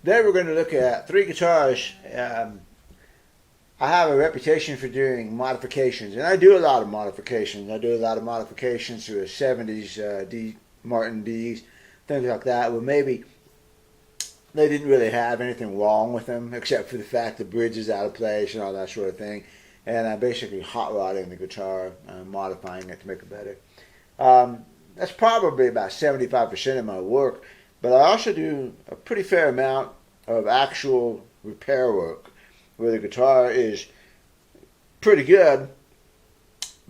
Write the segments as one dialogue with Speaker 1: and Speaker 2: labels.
Speaker 1: Today we're going to look at three guitars. I have a reputation for doing modifications, and I do a lot of modifications. I do a lot of modifications to a 70s D Martin D's, things like that. Well, maybe they didn't really have anything wrong with them, except for the fact the bridge is out of place and all that sort of thing. And I'm basically hot rodding the guitar, modifying it to make it better. That's probably about 75% of my work. But I also do a pretty fair amount of actual repair work where the guitar is pretty good,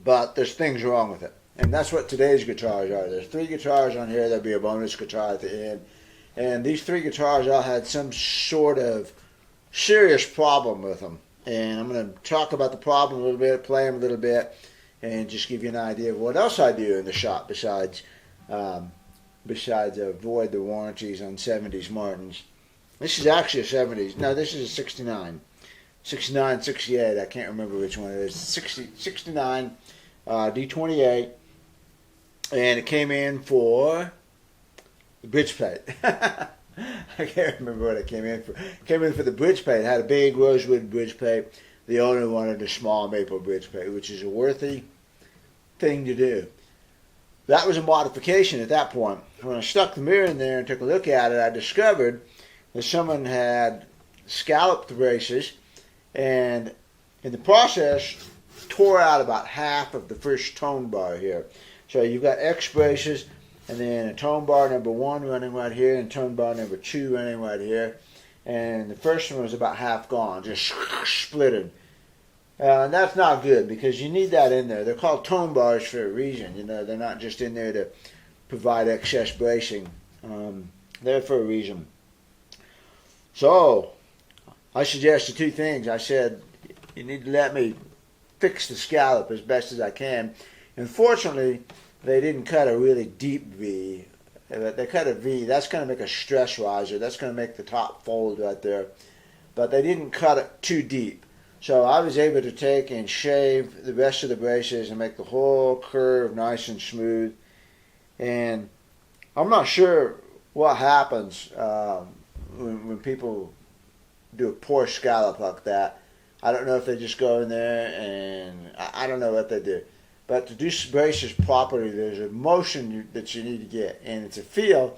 Speaker 1: but there's things wrong with it. And that's what today's guitars are. There's three guitars on here. There'll be a bonus guitar at the end. And these three guitars all had some sort of serious problem with them. And I'm going to talk about the problem a little bit, play them a little bit, and just give you an idea of what else I do in the shop besides avoid the warranties on 70s Martins. This is actually a 70s. No, this is a 69. 69, 68. I can't remember which one it is. 69 D28. And it came in for the bridge plate. I can't remember what it came in for. It came in for the bridge plate. It had a big rosewood bridge plate. The owner wanted a small maple bridge plate, which is a worthy thing to do. That was a modification at that point. When I stuck the mirror in there and took a look at it, I discovered that someone had scalloped the braces and in the process tore out about half of the first tone bar here. So you've got X braces and then a tone bar number 1 running right here and tone bar number 2 running right here. And the first one was about half gone, just splitted. And that's not good because you need that in there. They're called tone bars for a reason. You know, they're not just in there to provide excess bracing. They're for a reason. So I suggested two things. I said, you need to let me fix the scallop as best as I can. Unfortunately, they didn't cut a really deep V. They cut a V. That's going to make a stress riser. That's going to make the top fold right there. But they didn't cut it too deep. So I was able to take and shave the rest of the braces and make the whole curve nice and smooth. And I'm not sure what happens when people do a poor scallop like that. I don't know if they just go in there and I don't know what they do. But to do braces properly, there's a motion that you need to get, and it's a feel.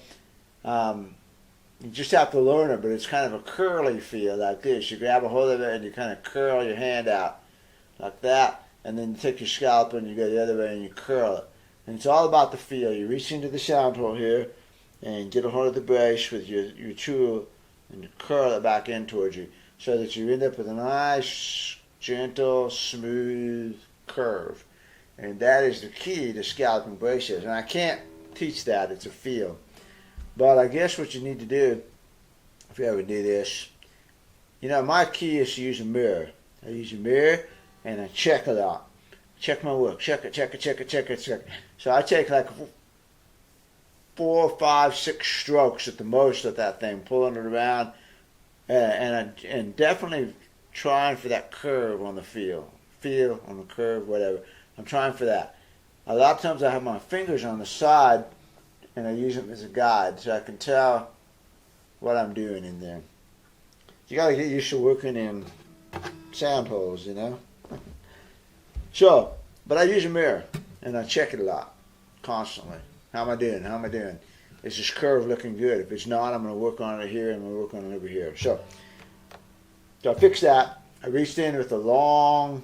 Speaker 1: You just have to learn it, but it's kind of a curly feel like this. You grab a hold of it and you kind of curl your hand out like that, and then you take your scalp and you go the other way and you curl it. And it's all about the feel. You reach into the sound hole here and get a hold of the brace with your tool and you curl it back in towards you so that you end up with a nice, gentle, smooth curve. And that is the key to scalloping braces. And I can't teach that. It's a feel. But I guess what you need to do, if you ever do this, you know, my key is to use a mirror. I use a mirror and I check it out. Check my work. Check it. So I take like 4, 5, 6 strokes at the most of that thing, pulling it around, and definitely trying for that curve on the feel on the curve, whatever. I'm trying for that. A lot of times I have my fingers on the side and I use them as a guide so I can tell what I'm doing in there. You got to get used to working in sound holes, you know. So, but I use a mirror and I check it a lot, constantly. How am I doing? Is this curve looking good? If it's not, I'm going to work on it here and I'm going to work on it over here. So I fixed that. I reached in with a long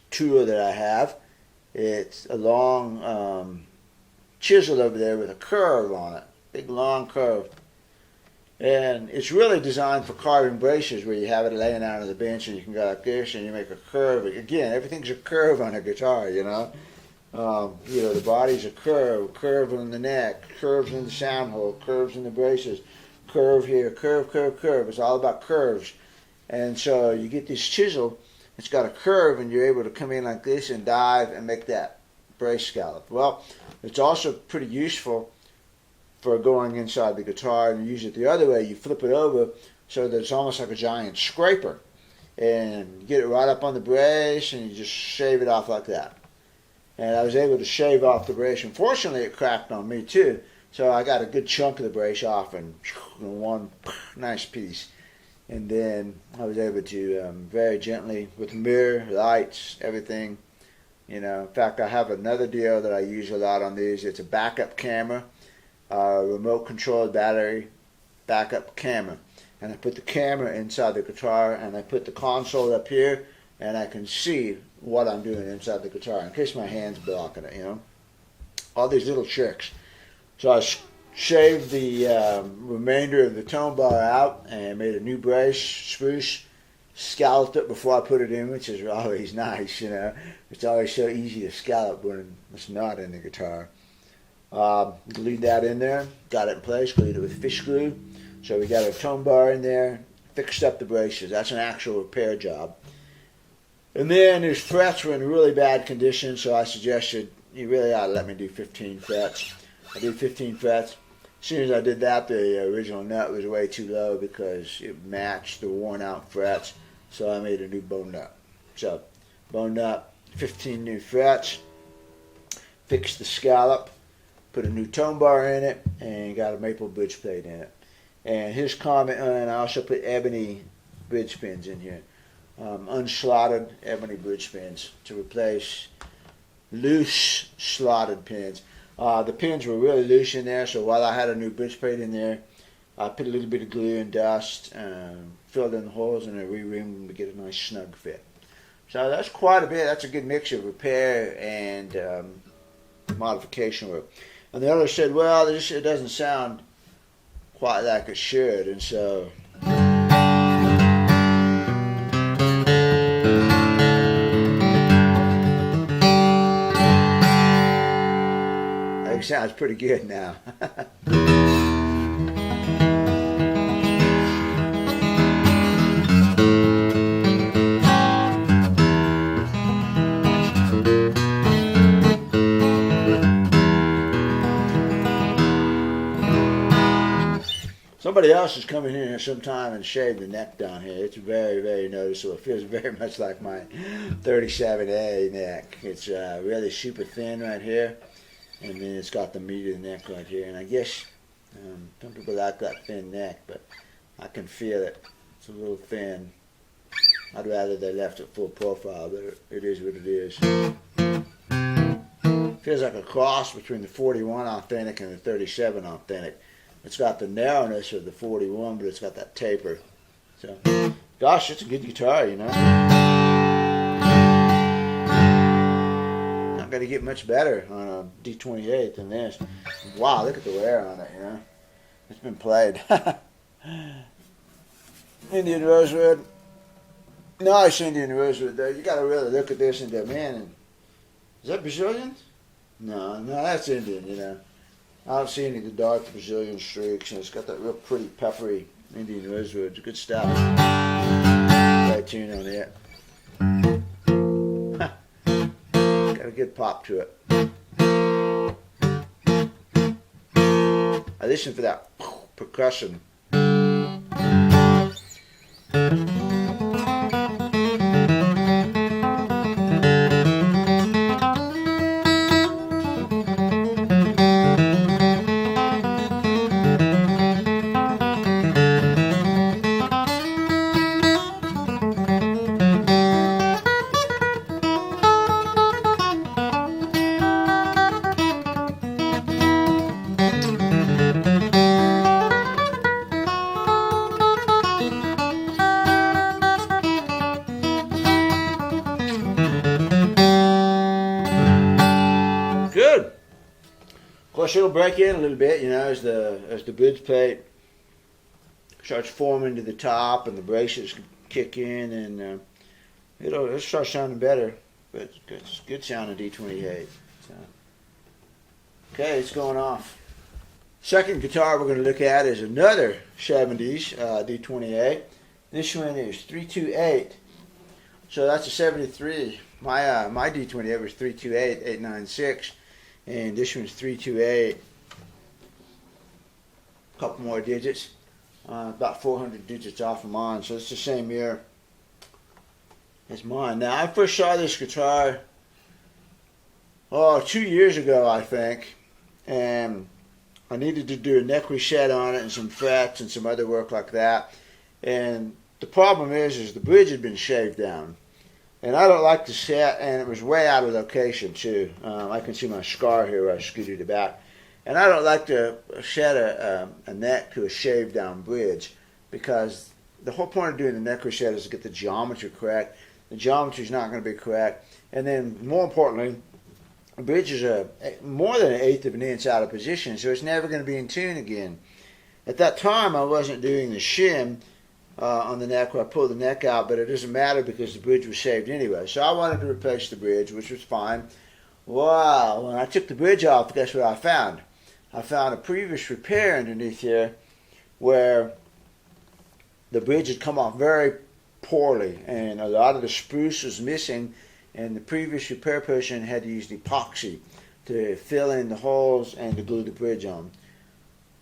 Speaker 1: tool that I have. It's a long chisel over there with a curve on it. Big long curve. And it's really designed for carving braces where you have it laying out on the bench and you can go like this and you make a curve. Again, everything's a curve on a guitar, you know. The body's a curve in the neck, curves in the sound hole, curves in the braces, curve here, curve. It's all about curves. And so you get this chisel, it's got a curve, and you're able to come in like this and dive and make that brace scallop. Well, it's also pretty useful for going inside the guitar, and you use it the other way. You flip it over so that it's almost like a giant scraper. And you get it right up on the brace, and you just shave it off like that. And I was able to shave off the brace. Unfortunately, it cracked on me too. So I got a good chunk of the brace off in one nice piece. And then I was able to very gently, with mirror, lights, everything. In fact, I have another deal that I use a lot on these. It's a backup camera, remote controlled battery backup camera. And I put the camera inside the guitar, and I put the console up here, and I can see what I'm doing inside the guitar in case my hand's blocking it, All these little tricks. So I shaved the remainder of the tone bar out and made a new brace, spruce, scalloped it before I put it in, which is always nice, It's always so easy to scallop when it's not in the guitar. Glued that in there, got it in place, glued it with fish glue. So we got a tone bar in there, fixed up the braces. That's an actual repair job. And then his frets were in really bad condition, so I suggested you really ought to let me do 15 frets. I did 15 frets. As soon as I did that, the original nut was way too low because it matched the worn out frets. So I made a new bone nut. So bone nut, 15 new frets, fixed the scallop, put a new tone bar in it, and got a maple bridge plate in it. And his comment, and I also put ebony bridge pins in here, unslotted ebony bridge pins to replace loose slotted pins. The pins were really loose in there, so while I had a new bridge plate in there, I put a little bit of glue and dust, filled in the holes, and I re-rimmed them to get a nice snug fit. So that's quite a bit. That's a good mix of repair and modification work. And the other said, well, it doesn't sound quite like it should, and so I think it sounds pretty good now. Somebody else has come in here sometime and shaved the neck down here. It's very, very noticeable. It feels very much like my 37A neck. It's really super thin right here, and then it's got the meat of the neck right here. And I guess some people like that thin neck, but I can feel it. It's a little thin. I'd rather they left it full profile, but it is what it is. Feels like a cross between the 41 authentic and the 37 authentic. It's got the narrowness of the 41, but it's got that taper. So, gosh, it's a good guitar, Not going to get much better on a D28 than this. Wow, look at the wear on it, It's been played. Indian rosewood. Nice Indian rosewood, though. You got to really look at this and go, man, is that Brazilian? No, that's Indian, I don't see any of the dark Brazilian streaks, and it's got that real pretty peppery Indian rosewood. It's good stuff. Right tune on it. Got a good pop to it. I listen for that percussion. Good. Of course, it'll break in a little bit, as the bridge plate starts forming to the top and the braces kick in, and it'll start sounding better. But it's good sounding D28. So. Okay, it's going off. Second guitar we're going to look at is another 70s D28. This one is 328. So that's a 73. My D28 was 328 896. And this one's 328, a couple more digits, about 400 digits off of mine, so it's the same year as mine. Now, I first saw this guitar, 2 years ago, I think, and I needed to do a neck reset on it and some frets and some other work like that. And the problem is the bridge had been shaved down. And I don't like to set, and it was way out of location too. I can see my scar here where I scooted it back. And I don't like to set a neck to a shaved down bridge, because the whole point of doing the neck reset is to get the geometry correct. The geometry is not going to be correct. And then more importantly, the bridge is more than 1/8 of an inch out of position, so it's never going to be in tune again. At that time, I wasn't doing the shim on the neck where I pulled the neck out, but it doesn't matter because the bridge was shaved anyway. So I wanted to replace the bridge, which was fine. Wow, when I took the bridge off, guess what I found? I found a previous repair underneath here where the bridge had come off very poorly, and a lot of the spruce was missing, and the previous repair person had to use epoxy to fill in the holes and to glue the bridge on.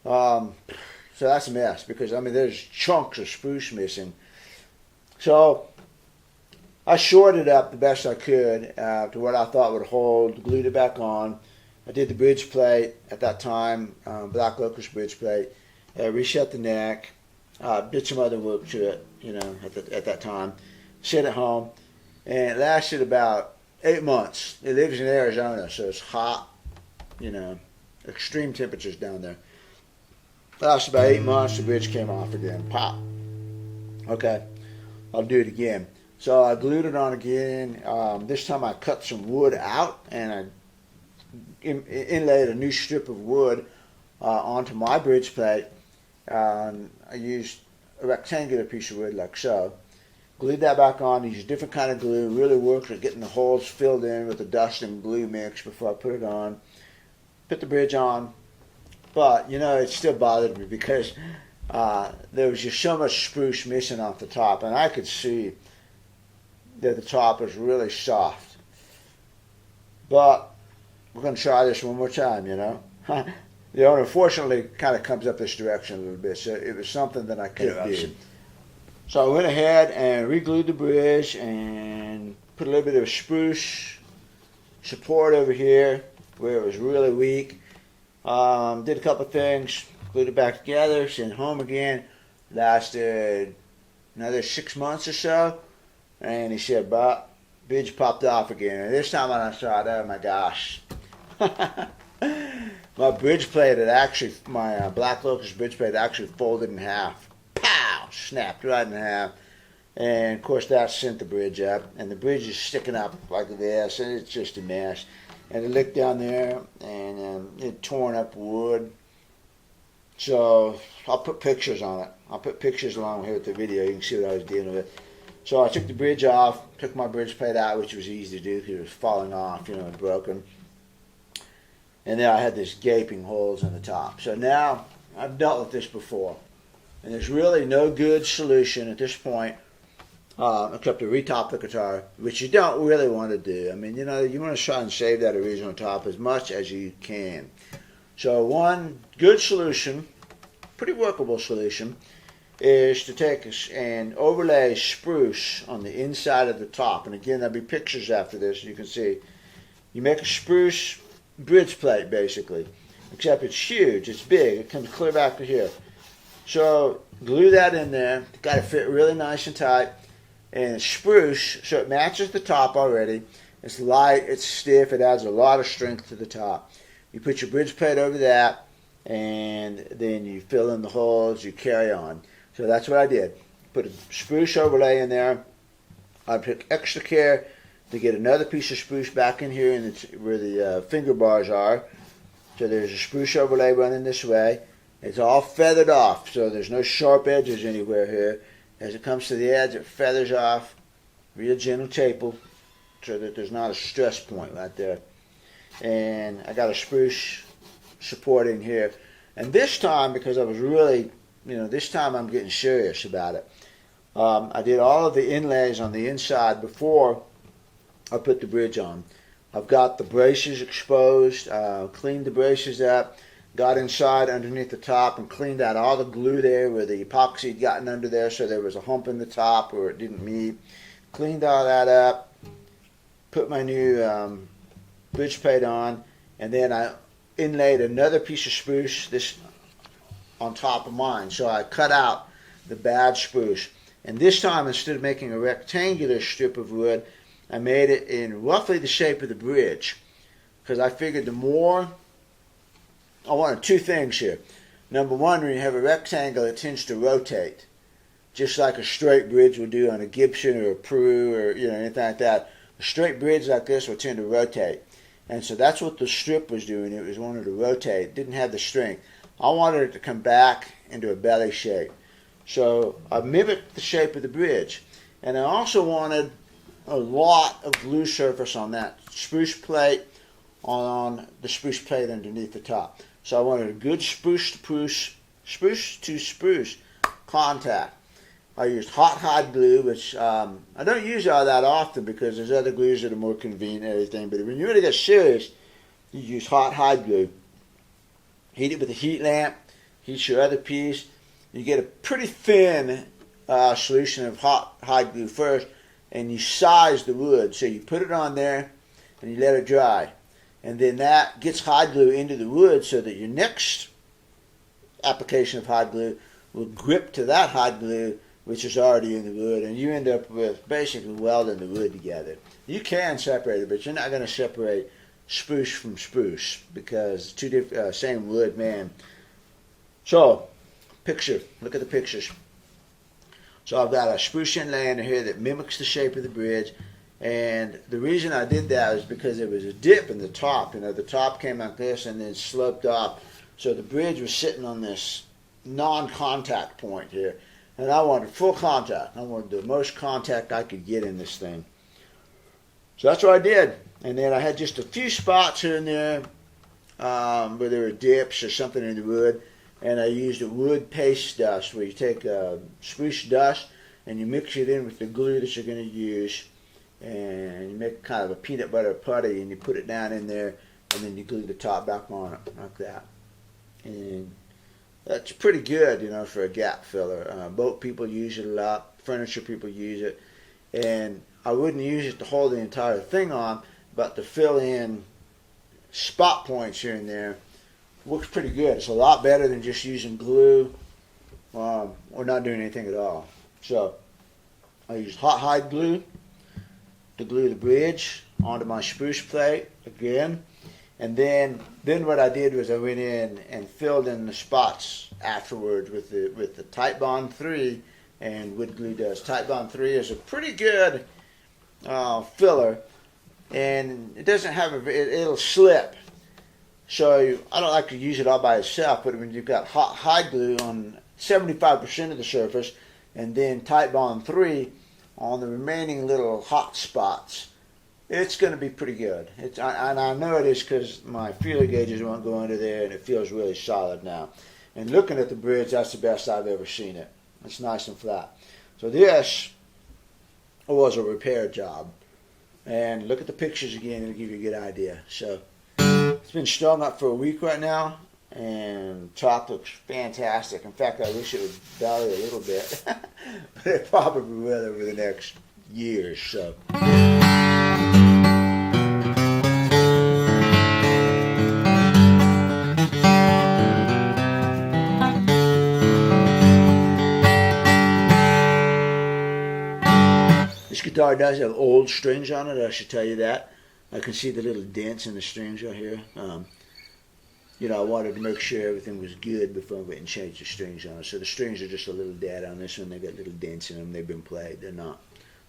Speaker 1: So that's a mess, because I mean there's chunks of spruce missing. So I shorted up the best I could to what I thought would hold, glued it back on. I did the bridge plate at that time, black locust bridge plate, reset the neck, did some other work to it, at that time, sent it home, and it lasted about 8 months. It lives in Arizona, so it's hot, extreme temperatures down there. Lasted about 8 months, the bridge came off again. Pop. Okay, I'll do it again. So I glued it on again. This time I cut some wood out, and I inlaid a new strip of wood onto my bridge plate. I used a rectangular piece of wood like so. Glued that back on, used a different kind of glue, really worked at getting the holes filled in with the dust and glue mix before I put it on. Put the bridge on, but it still bothered me because there was just so much spruce missing off the top, and I could see that the top was really soft. But we're going to try this one more time, The owner fortunately kind of comes up this direction a little bit, so it was something that I could do. So I went ahead and re-glued the bridge and put a little bit of spruce support over here where it was really weak. Did a couple things, glued it back together, sent it home again. Lasted another 6 months or so, and he said, "But bridge popped off again." And this time when I saw it, oh my gosh. My bridge plate my black locust bridge plate actually folded in half. Pow! Snapped right in half. And of course that sent the bridge up. And the bridge is sticking up like this, and it's just a mess. And it licked down there, and it torn up wood. So I'll put pictures on it. I'll put pictures along here with the video. You can see what I was dealing with. So I took the bridge off, took my bridge plate out, which was easy to do because it was falling off, it was broken. And then I had these gaping holes in the top. So now I've dealt with this before, and there's really no good solution at this point except to retop the guitar, which you don't really want to do. I mean, you want to try and save that original top as much as you can. So one good solution, pretty workable solution, is to take and overlay spruce on the inside of the top. And again, there'll be pictures after this, you can see. You make a spruce bridge plate, basically, except it's huge, it's big, it comes clear back to here. So glue that in there, got to fit really nice and tight, and it's spruce, so it matches the top already. It's light, it's stiff, it adds a lot of strength to the top. You put your bridge plate over that, and then you fill in the holes, you carry on. So that's what I did. Put a spruce overlay in there. I took extra care to get another piece of spruce back in here where the finger bars are. So there's a spruce overlay running this way. It's all feathered off, so there's no sharp edges anywhere here. As it comes to the edge, it feathers off, real gentle taper, so that there's not a stress point right there. And I got a spruce support in here. And this time, because I was really, this time I'm getting serious about it. I did all of the inlays on the inside before I put the bridge on. I've got the braces exposed, cleaned the braces up, got inside underneath the top and cleaned out all the glue there where the epoxy had gotten under there, so there was a hump in the top where it didn't meet. Cleaned all that up, put my new bridge plate on, and then I inlaid another piece of spruce this on top of mine. So I cut out the bad spruce. And this time, instead of making a rectangular strip of wood, I made it in roughly the shape of the bridge. Because I figured the more, I wanted two things here. Number one, when you have a rectangle, it tends to rotate. Just like a straight bridge would do on a Gibson or a Prue or anything like that. A straight bridge like this will tend to rotate. And so that's what the strip was doing. It was wanted to rotate. It didn't have the strength. I wanted it to come back into a belly shape. So I mimicked the shape of the bridge. And I also wanted a lot of glue surface on that spruce plate, on the spruce plate underneath the top. So I wanted a good spruce to spruce contact. I used hot hide glue, which I don't use all that often because there's other glues that are more convenient and everything. But when you really get serious, you use hot hide glue. Heat it with a heat lamp. Heat your other piece. You get a pretty thin solution of hot hide glue first, and you size the wood. So you put it on there, and you let it dry. And then that gets hide glue into the wood so that your next application of hide glue will grip to that hide glue which is already in the wood, and you end up with basically welding the wood together. You can separate it, but you're not going to separate spruce from spruce because two different, same wood, man. So, picture. Look at the pictures. So I've got a spruce inlay under here that mimics the shape of the bridge, and the reason I did that is because there was a dip in the top. The top came like this and then sloped off. So the bridge was sitting on this non-contact point here. And I wanted full contact. I wanted the most contact I could get in this thing. So that's what I did. And then I had just a few spots here and there where there were dips or something in the wood. And I used a wood paste dust where you take spruce dust and you mix it in with the glue that you're going to use. And you make kind of a peanut butter putty and you put it down in there. And then you glue the top back on it like that. And that's pretty good, for a gap filler. Boat people use it a lot. Furniture people use it. And I wouldn't use it to hold the entire thing on, but to fill in spot points here and there works pretty good. It's a lot better than just using glue or not doing anything at all. So I used hot hide glue to glue the bridge onto my spruce plate again. And then what I did was I went in and filled in the spots afterwards with the Titebond 3 and wood glue dust. Titebond 3 is a pretty good filler, and it doesn't have it'll slip. So I don't like to use it all by itself, but when you've got hot hide glue on 75% of the surface and then Titebond 3 on the remaining little hot spots, it's going to be pretty good. And I know it is because my feeler gauges won't go under there, and it feels really solid now. And looking at the bridge, that's the best I've ever seen it. It's nice and flat. So this was a repair job. And look at the pictures again, it'll give you a good idea. So it's been strung up for a week right now, and top looks fantastic. In fact, I wish it would vary a little bit, but it probably will over the next year or so. This guitar does have old strings on it, I should tell you that. I can see the little dents in the strings right here. I wanted to make sure everything was good before I went and changed the strings on it. So the strings are just a little dead on this one. They got little dents in them. They've been played. They're not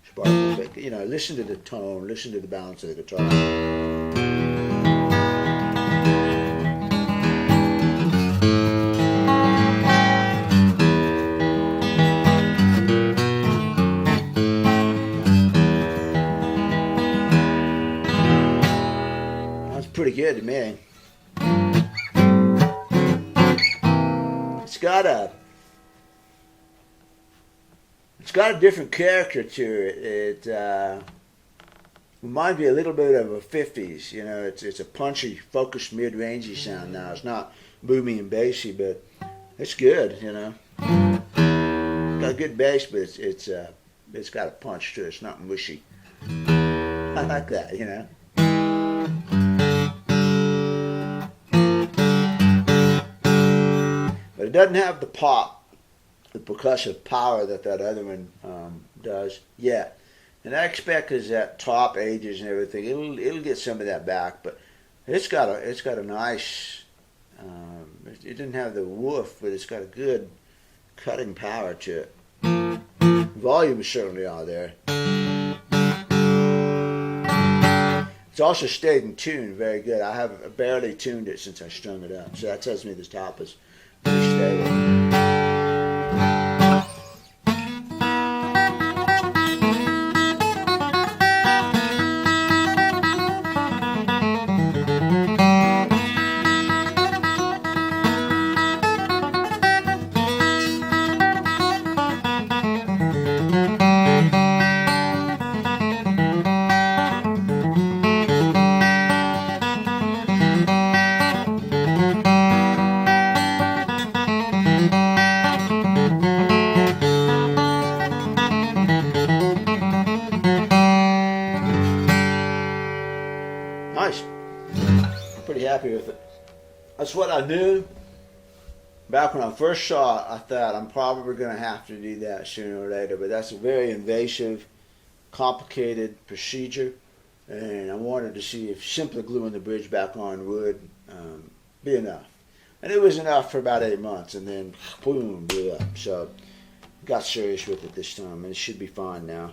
Speaker 1: sparkling. But, listen to the tone. Listen to the balance of the guitar. Pretty good to me. It's got a different character to it. It reminds me a little bit of a 50s. It's a punchy, focused, mid-rangey sound now. It's not boomy and bassy, but it's good. Got a good bass, but it's got a punch to it. It's not mushy. I like that. It doesn't have the pop, the percussive power that other one does yet. And I expect as that top ages and everything, it'll get some of that back. But it's got a nice. It didn't have the woof, but it's got a good cutting power to it. Volume is certainly on there. It's also stayed in tune very good. I have barely tuned it since I strung it up, so that tells me the top is pretty stable. Nice. I'm pretty happy with it. That's what I knew. Back when I first saw it, I thought I'm probably going to have to do that sooner or later, but that's a very invasive, complicated procedure, and I wanted to see if simply gluing the bridge back on would be enough. And it was enough for about 8 months, and then boom, blew up. So I got serious with it this time, and it should be fine now.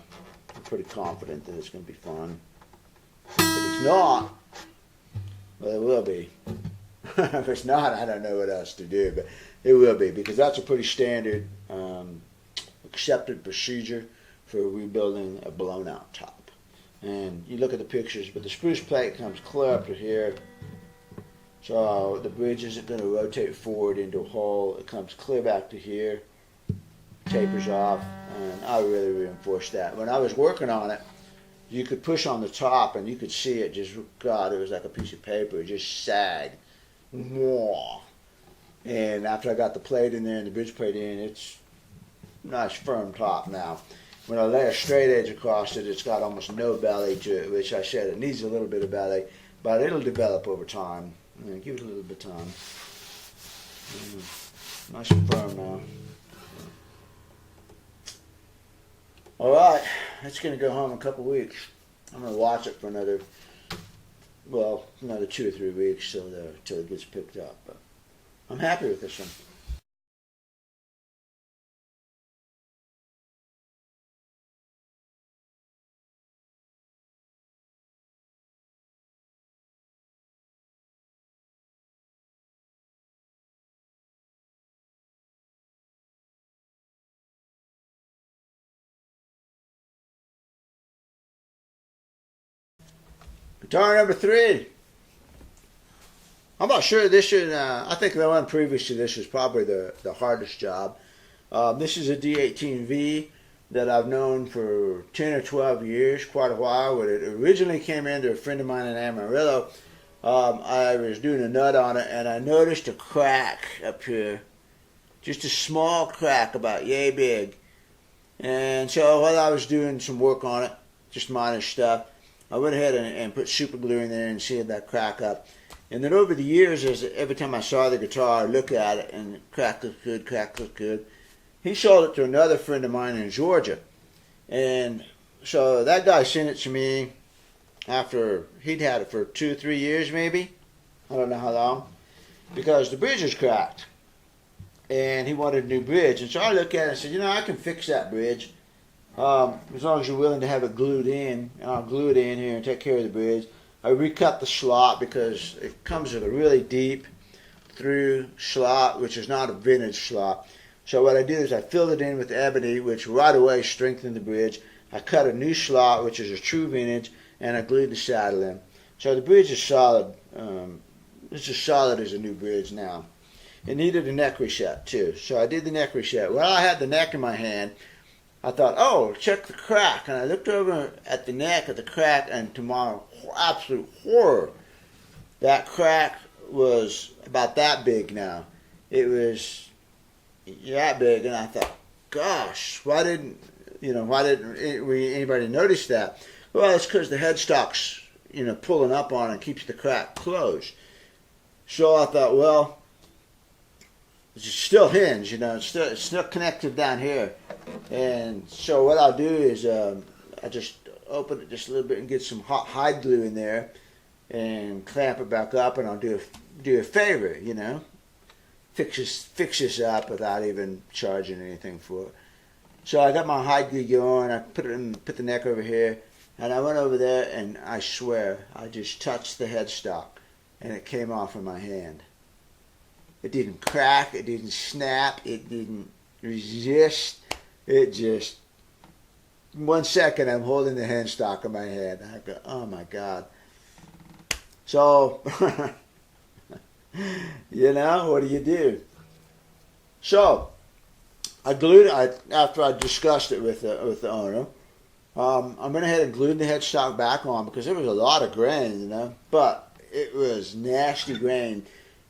Speaker 1: I'm pretty confident that it's going to be fine. If it's not, well, it will be. If it's not, I don't know what else to do, but it will be, because that's a pretty standard accepted procedure for rebuilding a blown out top. And you look at the pictures, but the spruce plate comes clear up to here, so the bridge isn't going to rotate forward into a hole. It comes clear back to here, tapers off, and I really reinforced that. When I was working on it, you could push on the top and you could see it just, God, it was like a piece of paper. It just sagged. And after I got the plate in there and the bridge plate in, it's a nice firm top now. When I lay a straight edge across it, it's got almost no belly to it, which I said it needs a little bit of belly, but it'll develop over time. Give it a little bit of time. Nice and firm now. All right, it's going to go home in a couple weeks. I'm going to watch it for another 2 or 3 weeks till it gets picked up. But I'm happy with this one. Guitar number 3. I'm not sure this is, I think the one previous to this was probably the hardest job. This is a D18V that I've known for 10 or 12 years, quite a while. When it originally came into a friend of mine in Amarillo, I was doing a nut on it, and I noticed a crack up here. Just a small crack, about yay big. And so while I was doing some work on it, just minor stuff, I went ahead and put super glue in there and sealed that crack up. And then over the years, every time I saw the guitar, I'd look at it, and crack looked good. He sold it to another friend of mine in Georgia. And so that guy sent it to me after he'd had it for 2 or 3 years maybe. I don't know how long. Because the bridge is cracked. And he wanted a new bridge. And so I looked at it and said, I can fix that bridge. As long as you're willing to have it glued in. And I'll glue it in here and take care of the bridge. I recut the slot because it comes with a really deep through slot, which is not a vintage slot. So what I did is I filled it in with ebony, which right away strengthened the bridge. I cut a new slot, which is a true vintage, and I glued the saddle in. So the bridge is solid. It's as solid as a new bridge now. It needed a neck reset too. So I did the neck reset. While I had the neck in my hand, I thought, oh, check the crack. And I looked over at the neck, at the crack, and to my absolute horror, that crack was about that big now. It was that big, and I thought, gosh, why didn't anybody notice that? Well, it's because the headstock's pulling up on it and keeps the crack closed. So I thought, well, It's still hinged, it's still connected down here. And so what I'll do is I just open it just a little bit and get some hot hide glue in there and clamp it back up, and I'll do a favor, fix this up without even charging anything for it. So I got my hide glue going. I put the neck over here, and I went over there, and I swear I just touched the headstock, and it came off in my hand. It didn't crack. It didn't snap. It didn't resist. It just 1 second I'm holding the headstock in my hand. I go, oh my God. So what do you do? So I glued it after I discussed it with the owner. I went ahead and glued the headstock back on because there was a lot of grain, but it was nasty grain.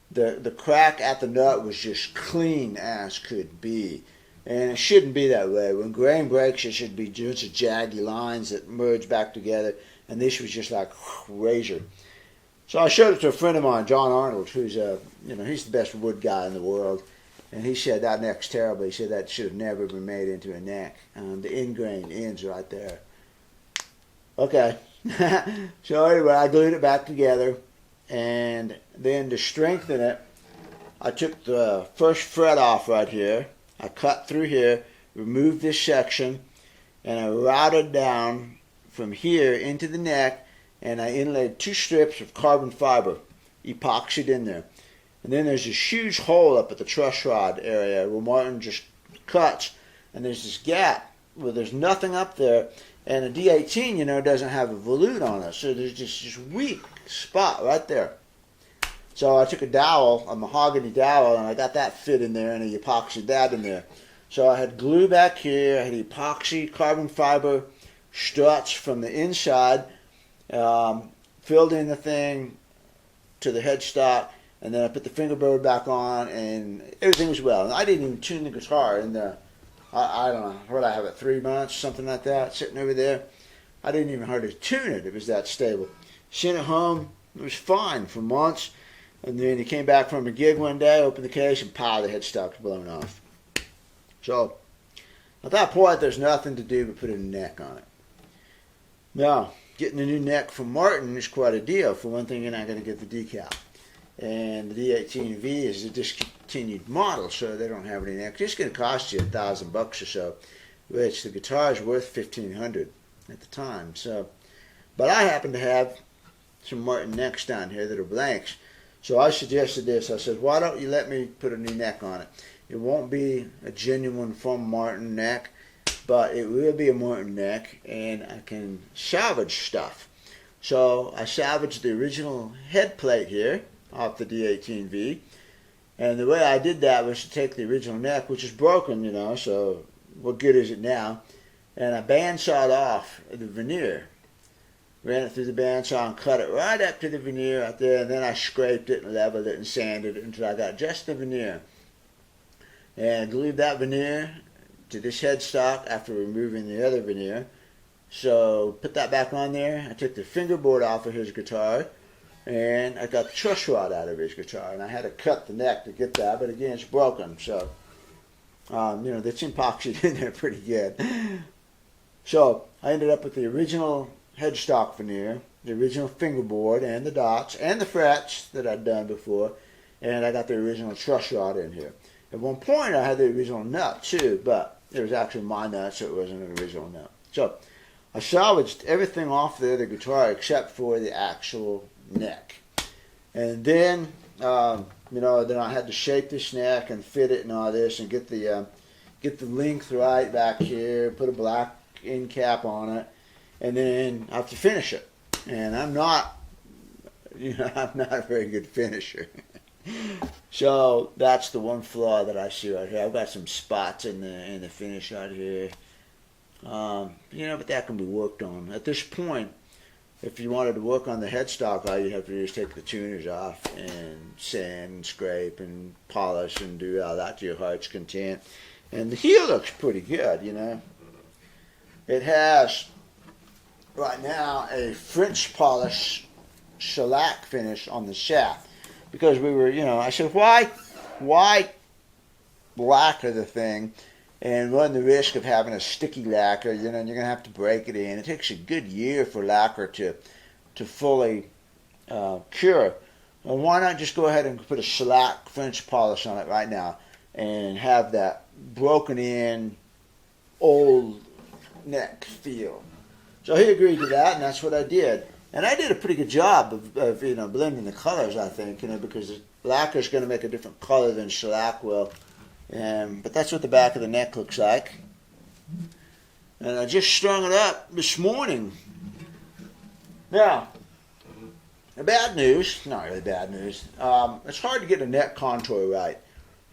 Speaker 1: The crack at the nut was just clean as could be, and it shouldn't be that way. When grain breaks, it should be just jaggy lines that merge back together, and this was just like razor. So I showed it to a friend of mine, John Arnold, who's he's the best wood guy in the world. And he said, that neck's terrible. He said that should have never been made into a neck. The end grain ends right there. Okay. So anyway, I glued it back together. And then to strengthen it, I took the first fret off right here. I cut through here, removed this section, and I routed down from here into the neck, and I inlaid 2 strips of carbon fiber, epoxied in there. And then there's this huge hole up at the truss rod area where Martin just cuts, and there's this gap where there's nothing up there, and a D18, doesn't have a volute on it, so there's just this weak spot right there. So I took a dowel, a mahogany dowel, and I got that fit in there, and I epoxied that in there. So I had glue back here, I had epoxy carbon fiber struts from the inside, filled in the thing to the headstock, and then I put the fingerboard back on, and everything was well. And I didn't even tune the guitar in the, I don't know, what I have it, 3 months, something like that, sitting over there. I didn't even hardly tune it. It was that stable. Sent it home. It was fine for months. And then he came back from a gig one day, opened the case, and pow, the headstock's blown off. So at that point, there's nothing to do but put a neck on it. Now, getting a new neck from Martin is quite a deal. For one thing, you're not going to get the decal. And the D18V is a discontinued model, so they don't have any neck. It's going to cost you $1,000 or so, which the guitar is worth $1,500 at the time. So, but I happen to have some Martin necks down here that are blanks. So I suggested this. I said, why don't you let me put a new neck on it? It won't be a genuine from Martin neck, but it will be a Martin neck, and I can salvage stuff. So I salvaged the original head plate here off the D18V, and the way I did that was to take the original neck, which is broken, so what good is it now? And I bandsawed off the veneer. Ran it through the bandsaw and cut it right up to the veneer out there, and then I scraped it and leveled it and sanded it until I got just the veneer. And glued that veneer to this headstock after removing the other veneer. So put that back on there. I took the fingerboard off of his guitar, and I got the truss rod out of his guitar, and I had to cut the neck to get that, but again, it's broken, so that's epoxied in there pretty good. So I ended up with the original headstock veneer, the original fingerboard, and the dots, and the frets that I'd done before, and I got the original truss rod in here. At one point, I had the original nut, too, but it was actually my nut, so it wasn't an original nut. So I salvaged everything off the other guitar except for the actual neck. And then, then I had to shape this neck and fit it and all this and get the length right back here, put a black end cap on it, and then I have to finish it. And I'm not a very good finisher. So that's the one flaw that I see right here. I've got some spots in the finish right here. But that can be worked on. At this point, if you wanted to work on the headstock, all you have to do is take the tuners off and sand and scrape and polish and do all that to your heart's content. And the heel looks pretty good, It has, right now, a French polish shellac finish on the shaft. Because we were, I said, why lacquer the thing and run the risk of having a sticky lacquer, and you're going to have to break it in. It takes a good year for lacquer to fully cure. Well, why not just go ahead and put a shellac French polish on it right now and have that broken in old neck feel? So he agreed to that, and that's what I did. And I did a pretty good job of blending the colors, I think, because lacquer is going to make a different color than shellac will. But that's what the back of the neck looks like. And I just strung it up this morning. Now, the bad news, not really bad news, it's hard to get a neck contour right,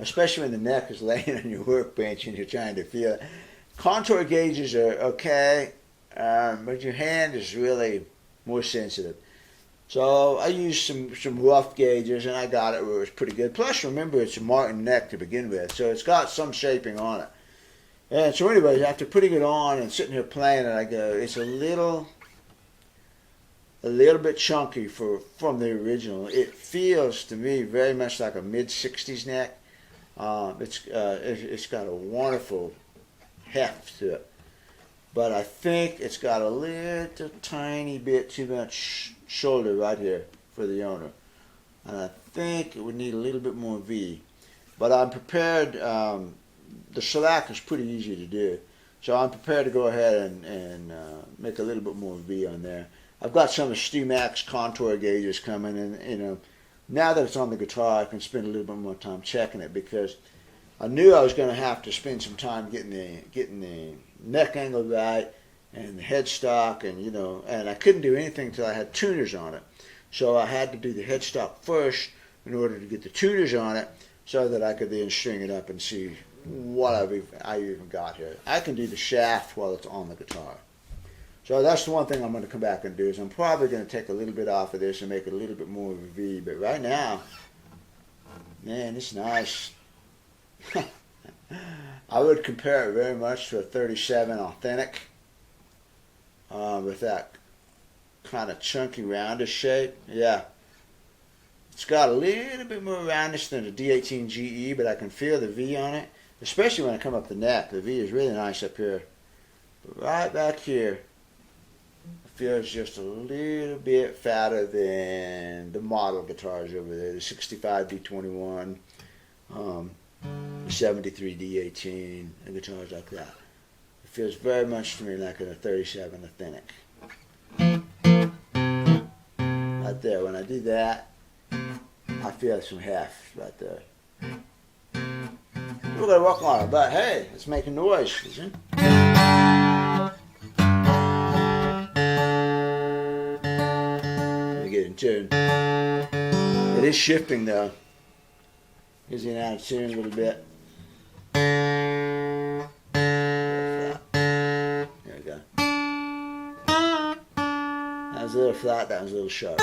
Speaker 1: especially when the neck is laying on your workbench and you're trying to feel it. Contour gauges are okay, but your hand is really more sensitive. So I used some rough gauges, and I got it where it was pretty good. Plus, remember, it's a Martin neck to begin with, so it's got some shaping on it. And so anyways, after putting it on and sitting here playing it, I go, it's a little bit chunky from the original. It feels to me very much like a mid-60s neck. It's got a wonderful heft to it. But I think it's got a little tiny bit too much shoulder right here for the owner. And I think it would need a little bit more V. But I'm prepared, the shellac is pretty easy to do. So I'm prepared to go ahead and make a little bit more V on there. I've got some of Stu Mac's contour gauges coming, and now that it's on the guitar, I can spend a little bit more time checking it, because I knew I was going to have to spend some time getting the neck angle right and the headstock, and I couldn't do anything until I had tuners on it. So I had to do the headstock first in order to get the tuners on it, so that I could then string it up and see what I even got here. I can do the shaft while it's on the guitar. So that's the one thing I'm going to come back and do, is I'm probably going to take a little bit off of this and make it a little bit more of a V. But right now, man, it's nice. I would compare it very much to a 37 Authentic, with that kind of chunky roundish shape. Yeah, it's got a little bit more roundness than a D18 GE, but I can feel the V on it, especially when I come up the neck. The V is really nice up here, but right back here, it feels just a little bit fatter than the model guitars over there, the 65 D21, the 73 D18, and guitars like that. It feels very much to me like a 37 Authentic. Right there, when I do that, I feel some heft right there. We're going to work on it, but hey, it's making noise, isn't it? Let me get in tune. It is shifting though. Gives you an out of tune a little bit. There we go. That was a little flat, that was a little sharp.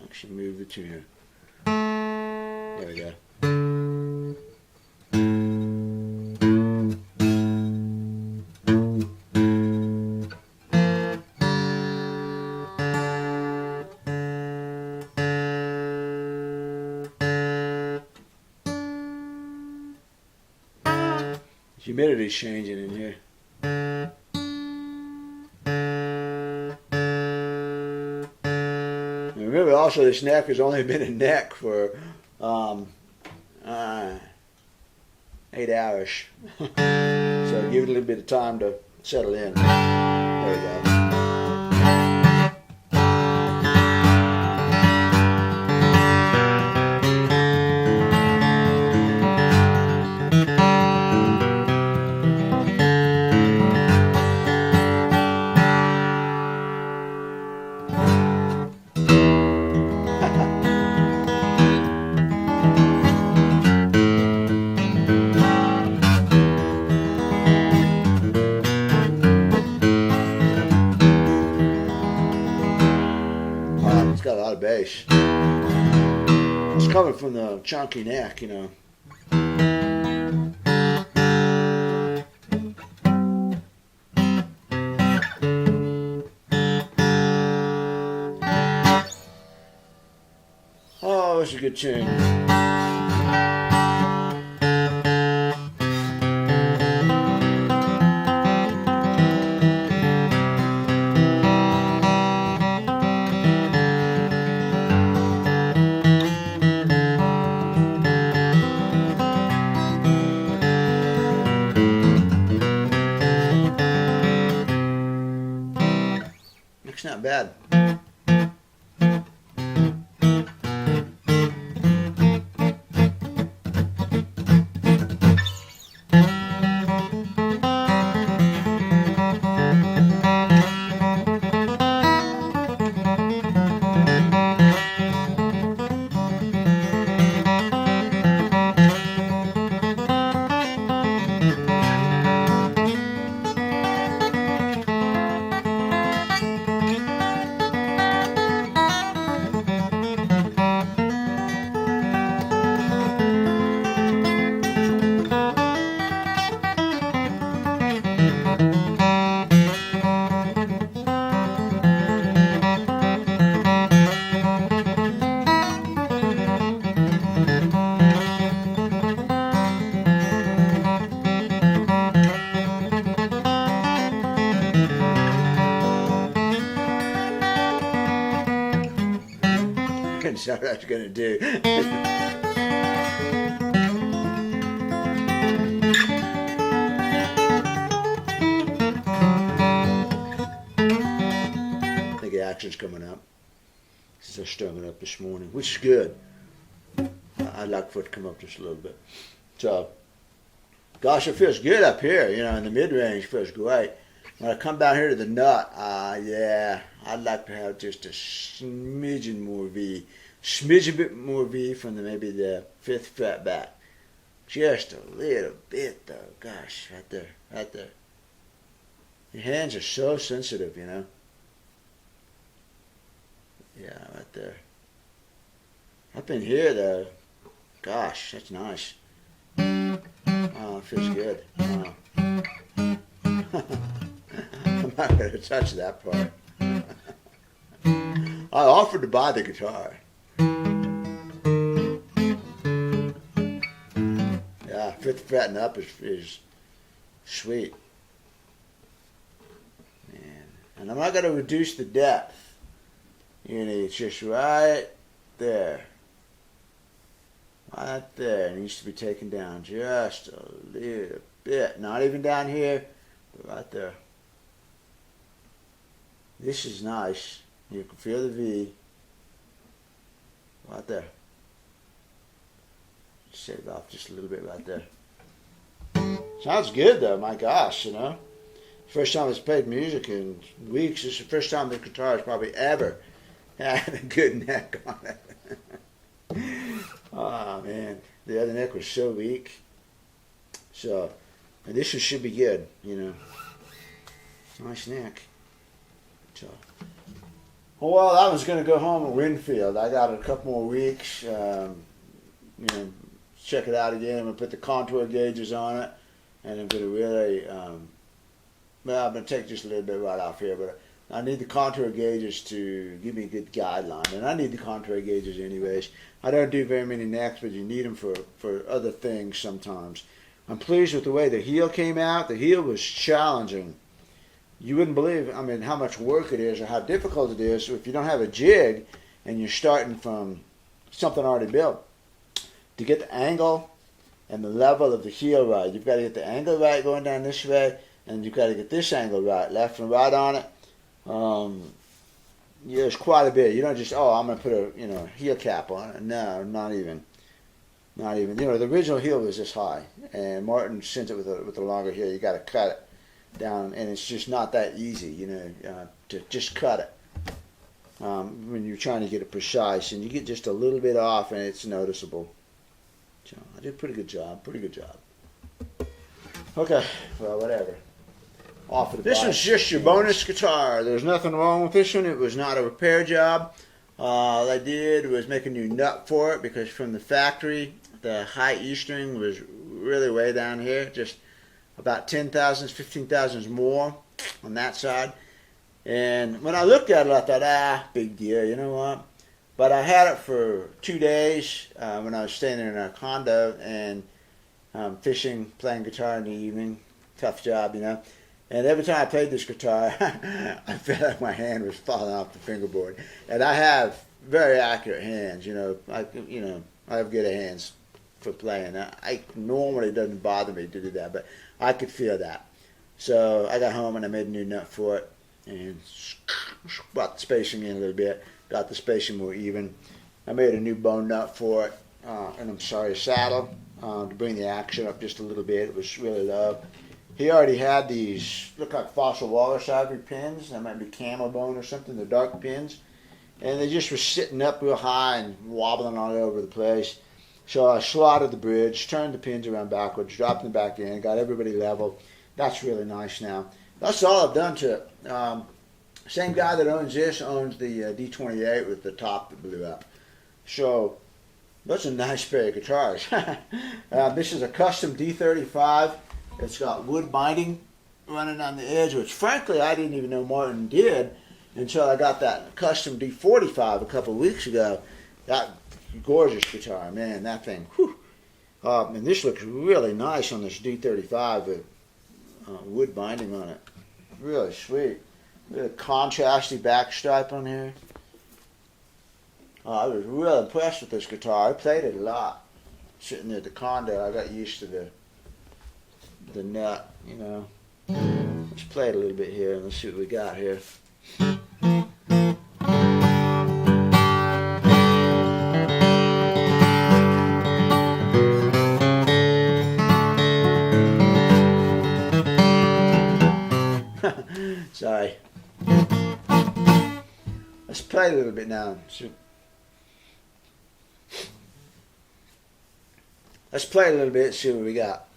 Speaker 1: Actually move the tuner. There we go. Humidity's changing in here. Remember also, this neck has only been a neck for 8 hours. So give it a little bit of time to settle in. There we go. It's got a lot of bass. It's coming from the chunky neck, a good tune. It's not bad. That's what I was going to do. I think the action's coming up. They're strumming up this morning, which is good. I'd like for it to come up just a little bit. So, gosh, it feels good up here. You know, in the mid-range, it feels great. When I come down here to the nut, yeah, I'd like to have just a smidgen more V. Smidgen bit more V from maybe the 5th fret back. Just a little bit, though. Gosh, right there, right there. Your hands are so sensitive, you know. Yeah, right there. Up in here, though, gosh, that's nice. Oh, it feels good. Oh. I'm not going to touch that part. I offered to buy the guitar. Yeah, 5th fret and up is sweet. Man. And I'm not going to reduce the depth. You know, it's just right there. Right there. It needs to be taken down just a little bit. Not even down here, but right there. This is nice. You can feel the V. Right there. Set it off just a little bit right there. Sounds good though, my gosh, you know. First time I've played music in weeks. This is the first time the guitar has probably ever had a good neck on it. Oh man, the other neck was so weak. So, and this one should be good, you know. Nice neck. So, well, I was going to go home at Winfield. I got a couple more weeks. You know, check it out again. I'm going to put the contour gauges on it, and I'm going to really, well, I'm going to take just a little bit right off here, but I need the contour gauges to give me a good guideline, and I need the contour gauges anyways. I don't do very many necks, but you need them for other things sometimes. I'm pleased with the way the heel came out. The heel was challenging. You wouldn't believe, I mean, how much work it is or how difficult it is if you don't have a jig and you're starting from something already built. To get the angle and the level of the heel right, you've got to get the angle right going down this way, and you've got to get this angle right, left and right on it. Yeah, there's quite a bit. You don't just, oh, I'm going to put a heel cap on it. No, not even. Not even. You know, the original heel was this high, and Martin sent it with a longer heel. You got to cut it down, and it's just not that easy, you know, to just cut it when you're trying to get it precise, and you get just a little bit off, and it's noticeable. So I did a pretty good job. Okay, well, whatever. Off of the this one's just your bonus guitar. There's nothing wrong with this one. It was not a repair job. All I did was make a new nut for it because from the factory, the high E string was really way down here, just about 10 thousandths, 15 thousandths more on that side. And when I looked at it, I thought, big deal. You know what? But I had it for 2 days when I was staying in a condo and fishing, playing guitar in the evening. Tough job, you know. And every time I played this guitar, I felt like my hand was falling off the fingerboard. And I have very accurate hands, you know. I have good hands for playing. I normally, it doesn't bother me to do that, but I could feel that. So I got home and I made a new nut for it and brought the spacing in a little bit, got the spacing more even. I made a new bone nut for it, a saddle to bring the action up just a little bit. It was really low. He already had these, look like fossil walrus ivory pins. That might be camel bone or something, the dark pins. And they just were sitting up real high and wobbling all over the place. So I slotted the bridge, turned the pins around backwards, dropped them back in, got everybody level. That's really nice now. That's all I've done to it. Same guy that owns this owns the D28 with the top that blew up. So that's a nice pair of guitars. This is a custom D35. It's got wood binding running on the edge, which frankly I didn't even know Martin did until I got that custom D45 a couple of weeks ago. That gorgeous guitar, man, that thing. Whew. And this looks really nice on this D35 with wood binding on it. Really sweet. Really contrasty back stripe on here. I was really impressed with this guitar. I played it a lot. Sitting there at the condo, I got used to the nut, you know. Let's play it a little bit here and let's see what we got here. Sorry. Let's play a little bit now. Let's play a little bit and see what we got.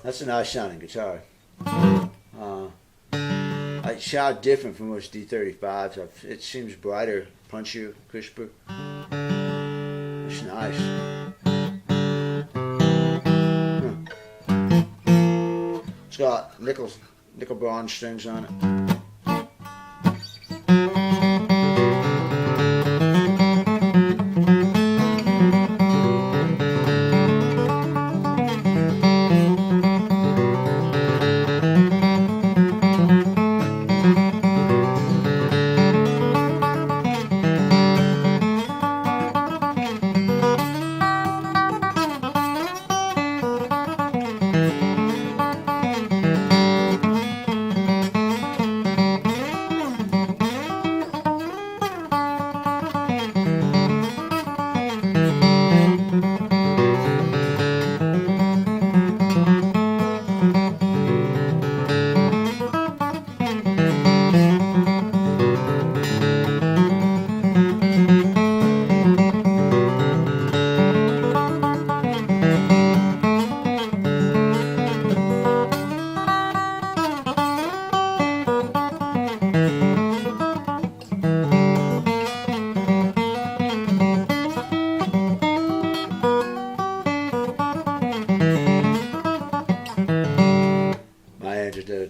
Speaker 1: That's a nice sounding guitar. It sounds different from most D35s. It seems brighter, punchier, crisper. It's nice. It's got nickel bronze strings on it.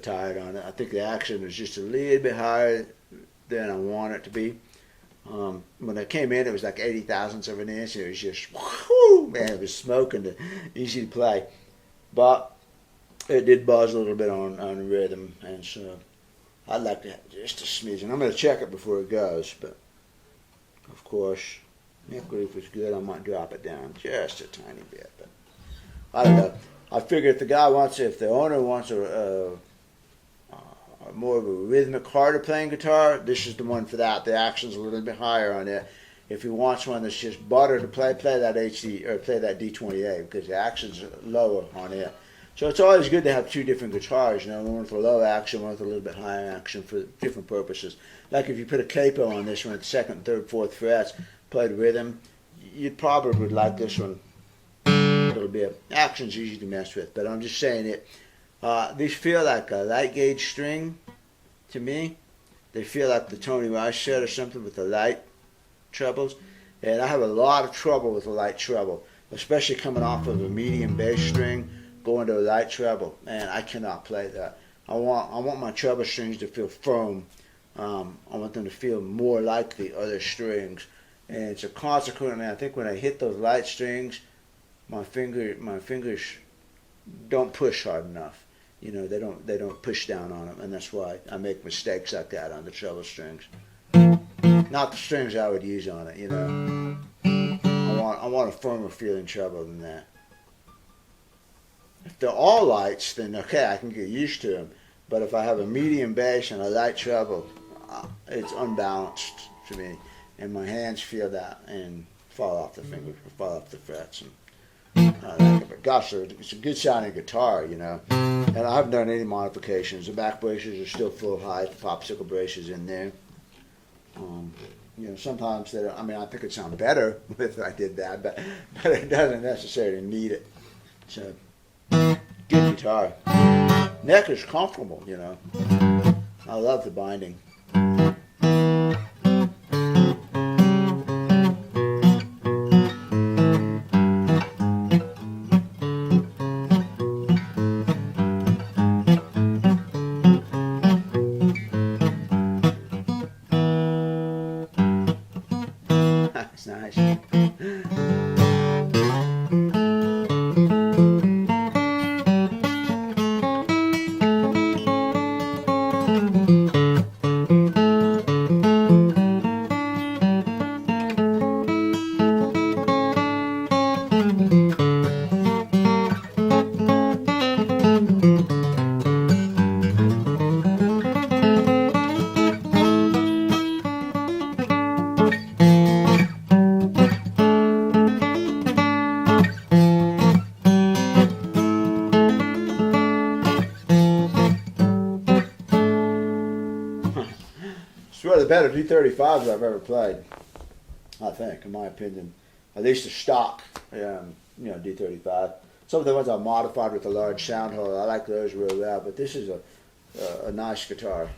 Speaker 1: Tired on it. I think the action was just a little bit higher than I want it to be. When I came in, it was like 80 thousandths of an inch. It was just, whoo, man, it was smoking, easy to play. But it did buzz a little bit on rhythm, and so I'd like to have just a smidgen. I'm going to check it before it goes, but of course, neck groove is good. I might drop it down just a tiny bit, but I don't know. I figure if the owner wants more of a rhythmic, harder playing guitar, this is the one for that. The action's a little bit higher on it. If he wants one that's just butter to play that play that D28 because the action's lower on it. So it's always good to have two different guitars, you know, one with a low action, one with a little bit higher action for different purposes. Like if you put a capo on this one at second, third, fourth frets, played rhythm, you'd probably like this one a little bit. Action's easy to mess with, but I'm just saying it. These feel like a light gauge string to me. They feel like the Tony Rice set or something with the light trebles, and I have a lot of trouble with a light treble, especially coming off of a medium bass string, going to a light treble. Man, I cannot play that. I want my treble strings to feel firm. I want them to feel more like the other strings, and so consequently, I think when I hit those light strings, my fingers don't push hard enough. You know, they don't push down on them, and that's why I make mistakes like that on the treble strings. Not the strings I would use on it. You know, I want a firmer feeling treble than that. If they're all lights, then okay, I can get used to them. But if I have a medium bass and a light treble, it's unbalanced to me, and my hands feel that and fall off the fingers, fall off the frets. But gosh, it's a good sounding guitar, you know. And I haven't done any modifications. The back braces are still full height, popsicle braces in there. You know, sometimes they don't, I mean, I think it'd sound better if I did that, but it doesn't necessarily need it. So, good guitar. Neck is comfortable, you know. I love the binding. That's nice. It's one of the better D35s I've ever played, I think, in my opinion. At least the stock, D35. Some of the ones I've modified with a large sound hole, I like those real well, but this is a nice guitar.